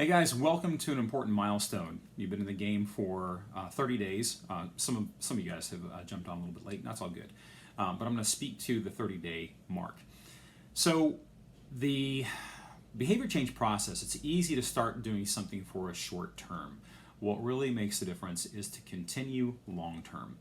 Hey guys, welcome to an important milestone. You've been in the game for 30 days. Some of you guys have jumped on a little bit late, and that's all good. But I'm going to speak to the 30-day mark. So the behavior change process, it's easy to start doing something for a short term. What really makes the difference is to continue long term.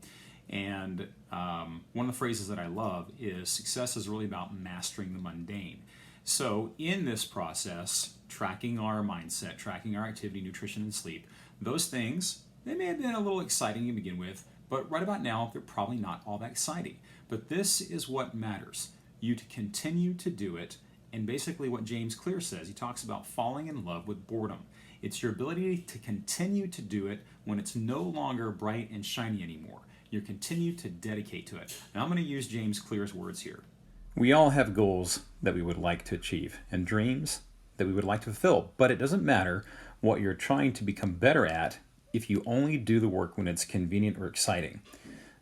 And one of the phrases that I love is success is really about mastering the mundane. So in this process, tracking our mindset, tracking our activity, nutrition, and sleep, those things, they may have been a little exciting to begin with, but right about now, they're probably not all that exciting. But this is what matters. You to continue to do it, and basically what James Clear says, he talks about falling in love with boredom. It's your ability to continue to do it when it's no longer bright and shiny anymore. You continue to dedicate to it. Now I'm going to use James Clear's words here. We all have goals that we would like to achieve and dreams that we would like to fulfill, but it doesn't matter what you're trying to become better at if you only do the work when it's convenient or exciting.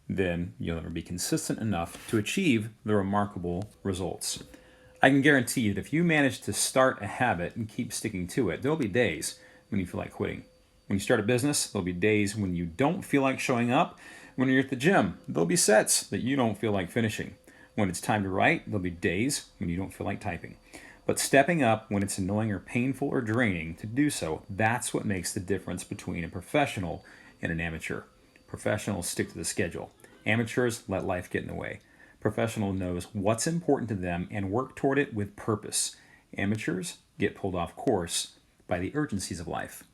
Then you'll never be consistent enough to achieve the remarkable results. I can guarantee you that if you manage to start a habit and keep sticking to it, there'll be days when you feel like quitting. When you start a business, there'll be days when you don't feel like showing up. When you're at the gym, there'll be sets that you don't feel like finishing. When it's time to write, there'll be days when you don't feel like typing. But stepping up when it's annoying or painful or draining to do so, that's what makes the difference between a professional and an amateur. Professionals stick to the schedule. Amateurs let life get in the way. Professional knows what's important to them and work toward it with purpose. Amateurs get pulled off course by the urgencies of life.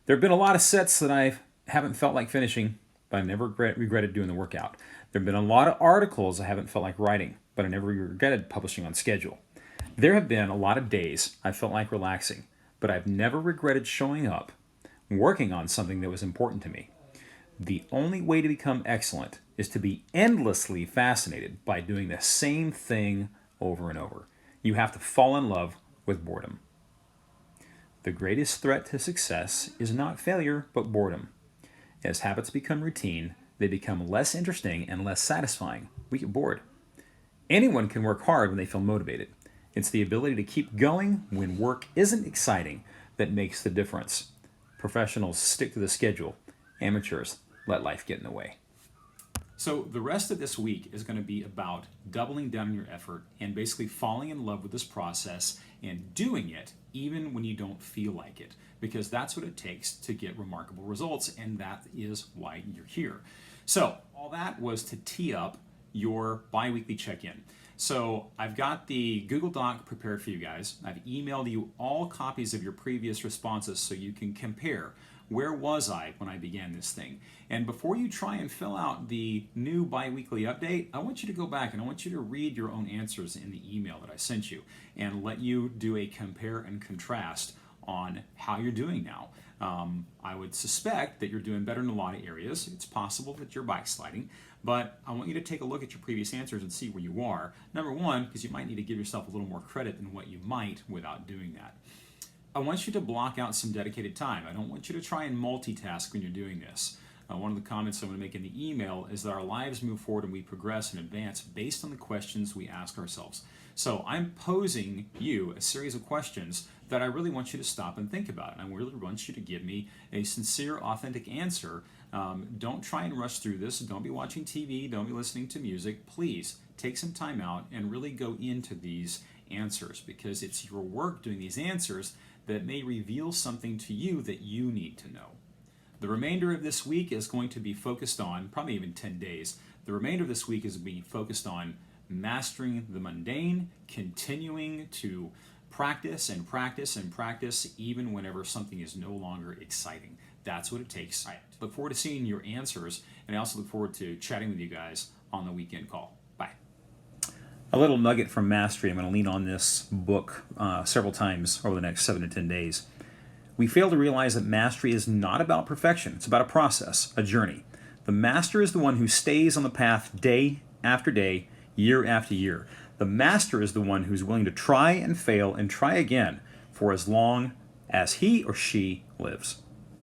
There have been a lot of sets that I haven't felt like finishing, but I never regretted doing the workout. There have been a lot of articles I haven't felt like writing, but I never regretted publishing on schedule. There have been a lot of days I felt like relaxing, but I've never regretted showing up, working on something that was important to me. The only way to become excellent is to be endlessly fascinated by doing the same thing over and over. You have to fall in love with boredom. The greatest threat to success is not failure, but boredom. As habits become routine, they become less interesting and less satisfying. We get bored. Anyone can work hard when they feel motivated. It's the ability to keep going when work isn't exciting that makes the difference. Professionals stick to the schedule. Amateurs let life get in the way. So the rest of this week is going to be about doubling down on your effort and basically falling in love with this process and doing it even when you don't feel like it, because that's what it takes to get remarkable results, and that is why you're here. So all that was to tee up your bi-weekly check-in. So I've got the Google Doc prepared for you guys. I've emailed you all copies of your previous responses so you can compare. Where was I when I began this thing? And before you try and fill out the new bi-weekly update, I want you to go back and I want you to read your own answers in the email that I sent you and let you do a compare and contrast on how you're doing now. I would suspect that you're doing better in a lot of areas. It's possible that you're backsliding, but I want you to take a look at your previous answers and see where you are. Number one, because you might need to give yourself a little more credit than what you might without doing that. I want you to block out some dedicated time. I don't want you to try and multitask when you're doing this. One of the comments I'm going to make in the email is that our lives move forward and we progress and advance based on the questions we ask ourselves. So I'm posing you a series of questions that I really want you to stop and think about. And I really want you to give me a sincere, authentic answer. Don't try and rush through this. Don't be watching TV. Don't be listening to music. Please take some time out and really go into these answers, because it's your work doing these answers that may reveal something to you that you need to know. The remainder of this week is going to be focused on, probably even 10 days, the remainder of this week is being focused on mastering the mundane, continuing to practice and practice and practice even whenever something is no longer exciting. That's what it takes. I look forward to seeing your answers, and I also look forward to chatting with you guys on the weekend call. Bye. A little nugget from Mastery. I'm going to lean on this book several times over the next 7 to 10 days. We fail to realize that mastery is not about perfection. It's about a process, a journey. The master is the one who stays on the path day after day, year after year. The master is the one who's willing to try and fail and try again for as long as he or she lives.